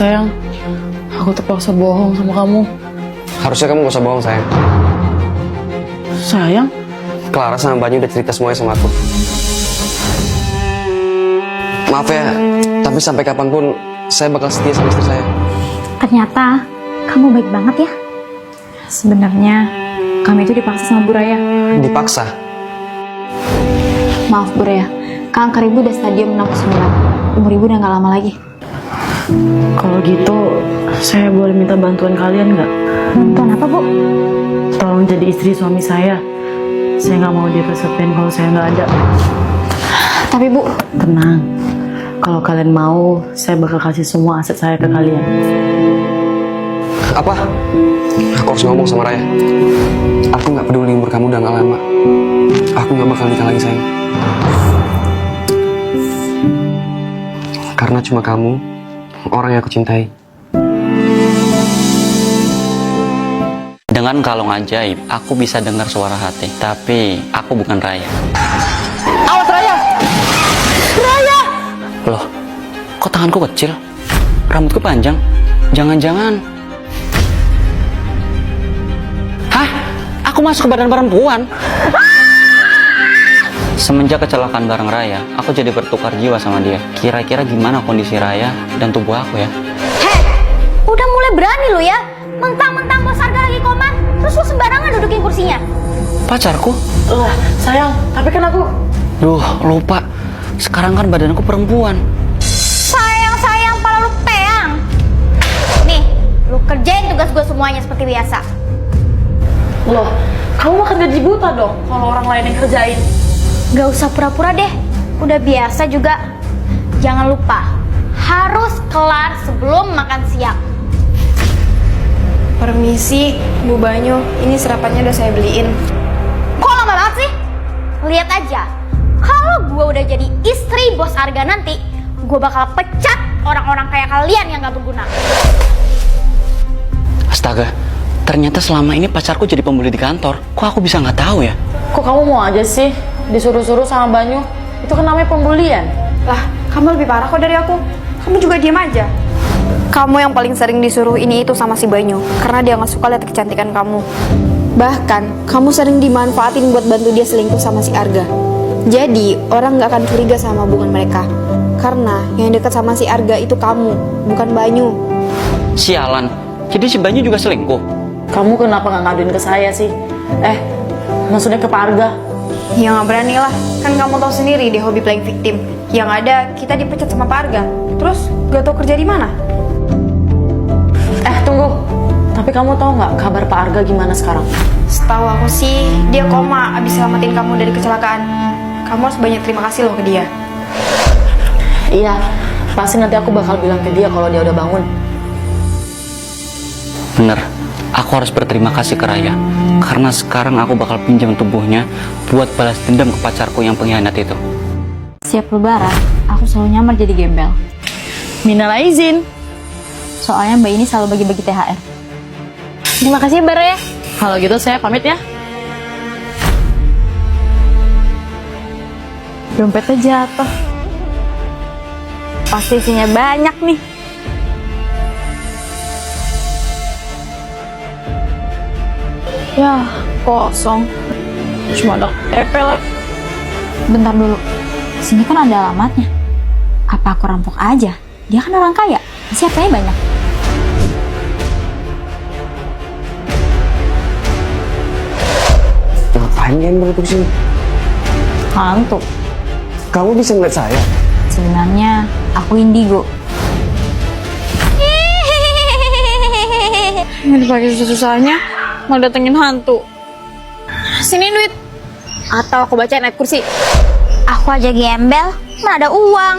Sayang, aku terpaksa bohong sama kamu. Harusnya kamu gak usah bohong, sayang. Sayang? Clara sama Banyu udah cerita semuanya sama aku. Maaf ya, tapi sampai kapanpun saya bakal setia sama istri saya. Ternyata kamu baik banget ya. Sebenarnya kami itu dipaksa sama Bu Raya. Dipaksa? Maaf Bu Raya, kanker ibu udah stadium 69. Umur ibu udah gak lama lagi. Kalau gitu, saya boleh minta bantuan kalian nggak? Bantuan apa Bu? Tolong jadi istri suami saya. Saya nggak mau dia kesepian kalau saya nggak ada. Tapi Bu, Tenang, kalau kalian mau, saya bakal kasih semua aset saya ke kalian. Apa? Aku harus ngomong sama Raya. Aku gak peduli umur kamu udah gak lama. Aku gak bakal nikah lagi, sayang. Karena cuma kamu, orang yang aku cintai. Dengan kalung ajaib, aku bisa dengar suara hati. Tapi aku bukan Raya. Awas Raya! Raya! Loh, kok tanganku kecil? Rambutku panjang? Jangan-jangan... Hah? Aku masuk ke badan perempuan? Semenjak kecelakaan bareng Raya, aku jadi bertukar jiwa sama dia. Kira-kira gimana kondisi Raya dan tubuh aku ya? hei, udah mulai berani lo ya. Mentang-mentang bos harga lagi komat, terus lo sembarangan dudukin kursinya. Pacarku? Lah, sayang, tapi kan aku... Duh, lupa. Sekarang kan badanku perempuan. Sayang, pala lu peang. Nih, lu kerjain tugas gue semuanya seperti biasa. Loh, kamu makan gaji buta dong kalau orang lain yang kerjain. Gak usah pura-pura deh, udah biasa juga. Jangan lupa, harus kelar sebelum makan siang. Permisi, Bu Banyu, ini serapannya udah saya beliin. Kok lama banget sih? Lihat aja, kalau gue udah jadi istri bos Arga nanti, gue bakal pecat orang-orang kayak kalian yang gak berguna. Astaga, ternyata selama ini pacarku jadi pembuli di kantor. Kok aku bisa nggak tahu ya? Kok kamu mau aja sih disuruh-suruh sama Banyu? Itu kan namanya pembulian. Lah, kamu lebih parah kok dari aku. Kamu juga diam aja. Kamu yang paling sering disuruh ini itu sama si Banyu, karena dia nggak suka lihat kecantikan kamu. Bahkan, kamu sering dimanfaatin buat bantu dia selingkuh sama si Arga. Jadi, orang nggak akan curiga sama hubungan mereka. Karena yang dekat sama si Arga itu kamu, bukan Banyu. Sialan, jadi si Banyu juga selingkuh? Kamu kenapa nggak ngaduin ke saya sih? Maksudnya ke Pak Arga? Ya nggak berani lah, kan kamu tahu sendiri dia hobi playing victim. Yang ada, kita dipecat sama Pak Arga. Terus, gak tahu kerja di mana? Tunggu. Tapi kamu tahu nggak kabar Pak Arga gimana sekarang? Setahu aku sih, dia koma abis selamatin kamu dari kecelakaan. Kamu harus banyak terima kasih loh ke dia. Iya, pasti nanti aku bakal bilang ke dia kalau dia udah bangun. Bener, aku harus berterima kasih ke Raya. Karena sekarang aku bakal pinjam tubuhnya buat balas dendam ke pacarku yang pengkhianat itu. Siap lebaran, aku selalu nyamar jadi gembel. Minal aizin. Soalnya mbak ini selalu bagi-bagi THR. Terima kasih Mbak ya. Kalau gitu saya pamit ya. Dompetnya jatuh. Pasti isinya banyak nih. Ya, kosong. Cuma ada TP lah. Bentar dulu. Sini kan ada alamatnya. Apa aku rampok aja? Dia kan orang kaya. Siapanya banyak. Ngapain kalian berdua kesini? Hantu. Kamu bisa ngeliat saya? Sebenarnya aku indigo. Ini pakai susah-susahnya mau datengin hantu. Sini duit. Atau aku bacain ayat kursi. Aku aja gembel, mana ada uang.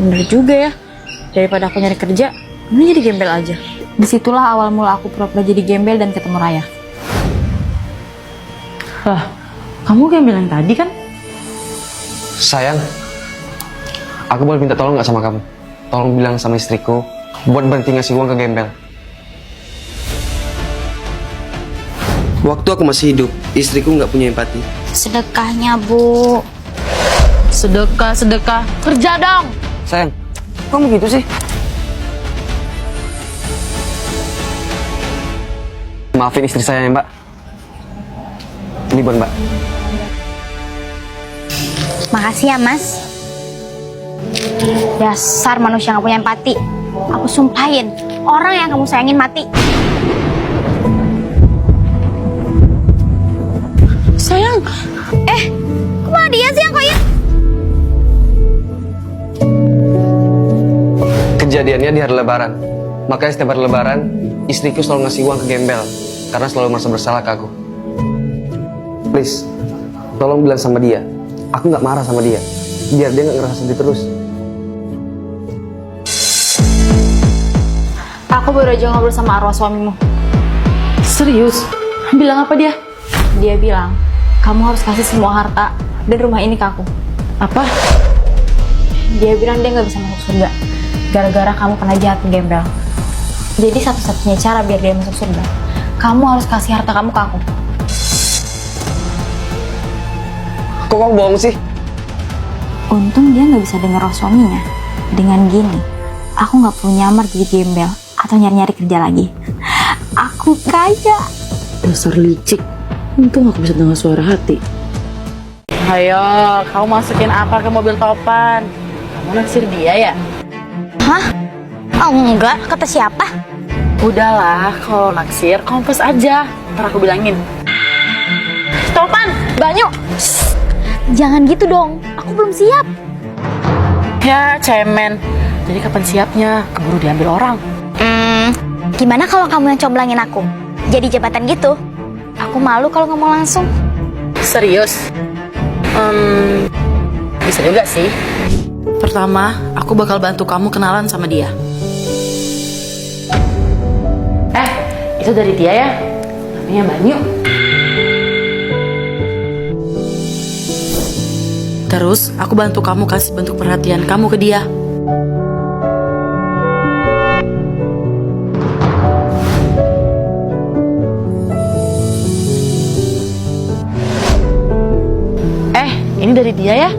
Bener juga ya. Daripada aku nyari kerja, ini jadi gembel aja. Disitulah awal mula aku pura-pura jadi gembel dan ketemu Raya. Lah, kamu gembel yang tadi kan? Sayang, aku boleh minta tolong gak sama kamu? Tolong bilang sama istriku buat berhenti ngasih uang ke gembel. Waktu aku masih hidup, istriku nggak punya empati. Sedekahnya Bu. Sedekah. Kerja dong. Sayang, kamu gitu sih? Maafin istri saya ya, Mbak. Ini buat Mbak. Makasih ya, Mas. Dasar manusia gak punya empati. Aku sumpahin, orang yang kamu sayangin mati. Sayang, Kok malah dia sih yang koin? Kejadiannya di hari Lebaran. Makanya setiap hari Lebaran, istriku selalu ngasih uang ke gembel. Karena selalu merasa bersalah ke aku. Please, tolong bilang sama dia. Aku nggak marah sama dia. Biar dia nggak ngerasa sedih terus. Aku baru aja ngobrol sama arwah suamimu. serius? Bilang apa dia? Dia bilang, kamu harus kasih semua harta dan rumah ini ke aku. Apa? Dia bilang dia nggak bisa masuk surga gara-gara kamu pernah jahat ke gembel. Jadi satu-satunya cara biar dia masuk surga, kamu harus kasih harta kamu ke aku. Kok kamu bohong sih? Untung dia nggak bisa dengar roh suaminya. Dengan gini, aku nggak perlu nyamar jadi gembel atau nyari-nyari kerja lagi. Aku kaya. Dasar licik. Untung aku bisa dengar suara hati. Ayo, kamu masukin apa ke mobil Topan? Kamu naksir dia ya? Hah? Oh enggak, kata siapa? Udahlah, kalau naksir, kompos aja. Ntar aku bilangin. Topan, Banyu! Jangan gitu dong, aku belum siap. Ya, cemen. Jadi kapan siapnya? Keburu diambil orang. Gimana kalau kamu yang comblangin aku? Jadi jabatan gitu? Aku malu kalau ngomong langsung. Serius? Bisa juga sih. Pertama, aku bakal bantu kamu kenalan sama dia. Itu dari dia ya? Namanya Banyu. Terus, aku bantu kamu kasih bentuk perhatian kamu ke dia. Ini dari dia ya?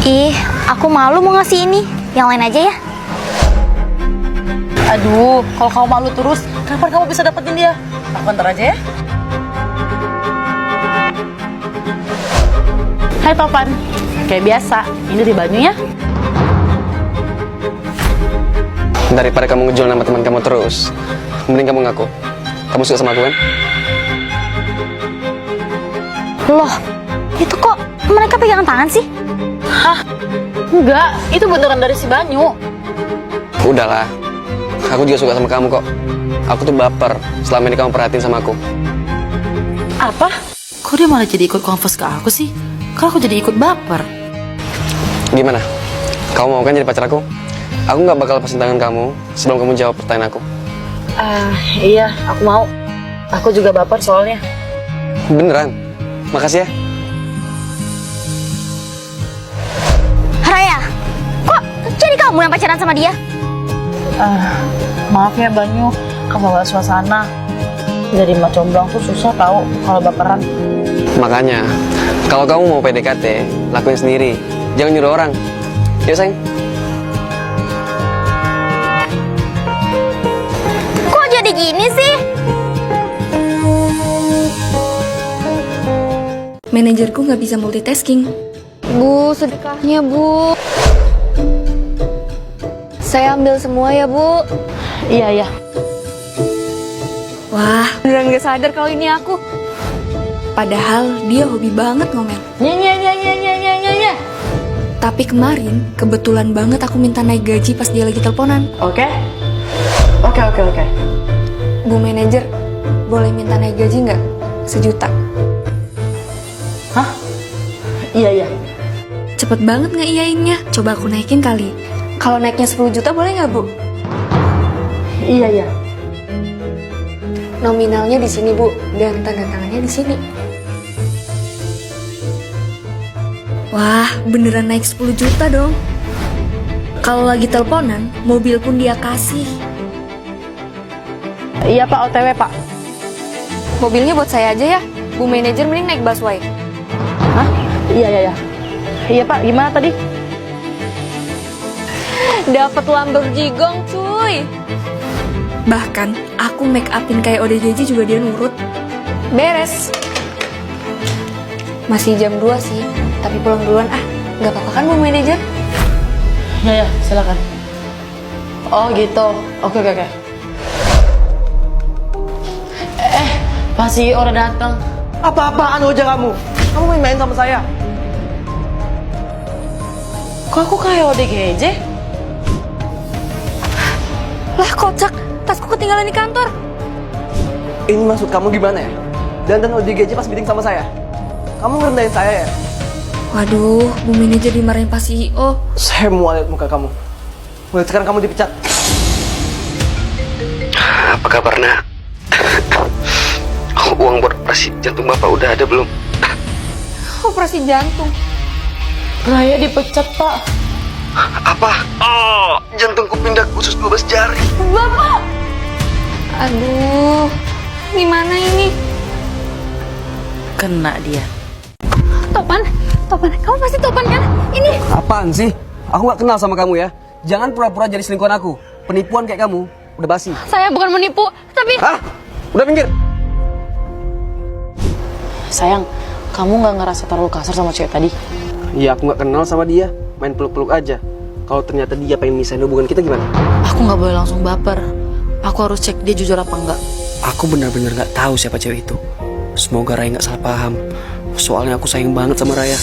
Ih, aku malu mau ngasih ini. Yang lain aja ya. Aduh, kalau kamu malu terus, kapan kamu bisa dapetin dia? Aku antar aja ya. Hai Topan, kayak biasa, ini dari Banyu ya. Daripada kamu ngejual nama teman kamu terus, mending kamu ngaku. Kamu suka sama aku kan? Loh, itu kok mereka pegangan tangan sih? Hah? Enggak, itu beneran dari si Banyu. Udahlah, aku juga suka sama kamu kok. Aku tuh baper selama ini kamu perhatiin sama aku. Apa? Kok dia malah jadi ikut konvers ke aku sih? Kalau aku jadi ikut baper. Gimana? Kamu mau kan jadi pacar aku? Aku nggak bakal lepasin tangan kamu sebelum kamu jawab pertanyaan aku. Iya, aku mau. Aku juga baper soalnya. Beneran? Makasih ya. Raya, kok jadi kamu yang pacaran sama dia? Maaf ya Banyu, kamu bawa suasana. Jadi mak comblang tuh susah tahu kalau baperan. Makanya, kalau kamu mau PDKT, lakuin sendiri. Jangan nyuruh orang. Yuk sayang. Kok jadi gini sih? Manajerku nggak bisa multitasking. Bu, sedekahnya Bu. Saya ambil semua ya Bu. Iya. Wah, beneran gak sadar kalau ini aku. Padahal dia hobi banget ngomel. Nya. Tapi kemarin, kebetulan banget aku minta naik gaji pas dia lagi teleponan. Oke. Bu manajer, boleh minta naik gaji nggak? 1 juta. Hah? Iya. Cepet banget ngeiyainnya. Coba aku naikin kali. Kalau naiknya 10 juta boleh nggak Bu? Iya. Nominalnya di sini Bu, dan tanda tangannya di sini. Wah, beneran naik 10 juta dong. Kalau lagi teleponan, mobil pun dia kasih. Iya Pak, OTW Pak. Mobilnya buat saya aja ya. Bu manajer mending naik busway. Hah? Iya. Iya Pak, gimana tadi? Dapat Lamborghini gong cuy. Bahkan aku make upin kayak ODGJ juga dia nurut. Beres. Masih jam 2 sih, tapi pulang duluan ah. Gak apa-apa kan Bu Manajer? Ya, silakan. Oh gitu. Oke. Pak CEO udah datang. Apa-apaan wajah kamu? Kamu main-main sama saya. Kok aku kayak ODGJ? Lah kocak, tasku ketinggalan di kantor. Ini maksud kamu gimana ya? Dan ODGJ pas meeting sama saya. Kamu ngerendahin saya ya? Waduh, Bu Manajer dimarahin Pak CEO. Saya mau lihat muka kamu. Mulai sekarang kamu dipecat. Apa kabar, Nak? Uang buat operasi jantung Bapak udah ada belum? Operasi jantung. Raya dipecat Pak. Apa? Oh, jantungku pindah khusus 12 jari. Bapak! Aduh, gimana ini? Kena dia. Topan, kamu pasti Topan kan? Ini. Apaan sih? Aku gak kenal sama kamu ya. Jangan pura-pura jadi selingkuhan aku. Penipuan kayak kamu udah basi. Saya bukan menipu, tapi... Hah? Udah pinggir. Sayang, kamu nggak ngerasa terlalu kasar sama cewek tadi? Ya aku gak kenal sama dia. Main peluk-peluk aja. Kalau ternyata dia pengen misahin hubungan kita gimana? Aku nggak boleh langsung baper. Aku harus cek dia jujur apa enggak. Aku benar-benar gak tahu siapa cewek itu. Semoga Raya gak salah paham. Soalnya aku sayang banget sama Raya.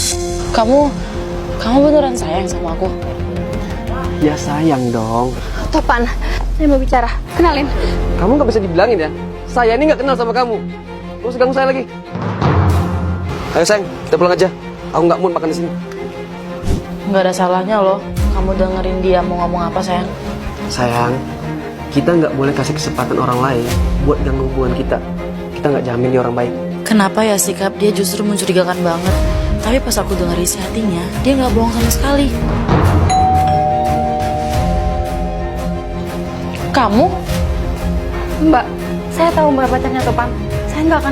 Kamu beneran sayang sama aku? Ya sayang dong. Topan, saya mau bicara. Kenalin. Kamu gak bisa dibilangin ya. Saya ini gak kenal sama kamu. Terus ganggu saya lagi. Ayo sayang, kita pulang aja. Aku gak mau makan di sini. Nggak ada salahnya loh. Kamu dengerin dia mau ngomong apa sayang? Sayang, kita nggak boleh kasih kesempatan orang lain buat ganggu hubungan kita. Kita nggak jamin dia orang baik. Kenapa ya sikap dia justru mencurigakan banget? Tapi pas aku denger isi hatinya, dia nggak bohong sama sekali. Kamu? Mbak, saya tahu Mbak pacarnya Topan. Saya nggak akan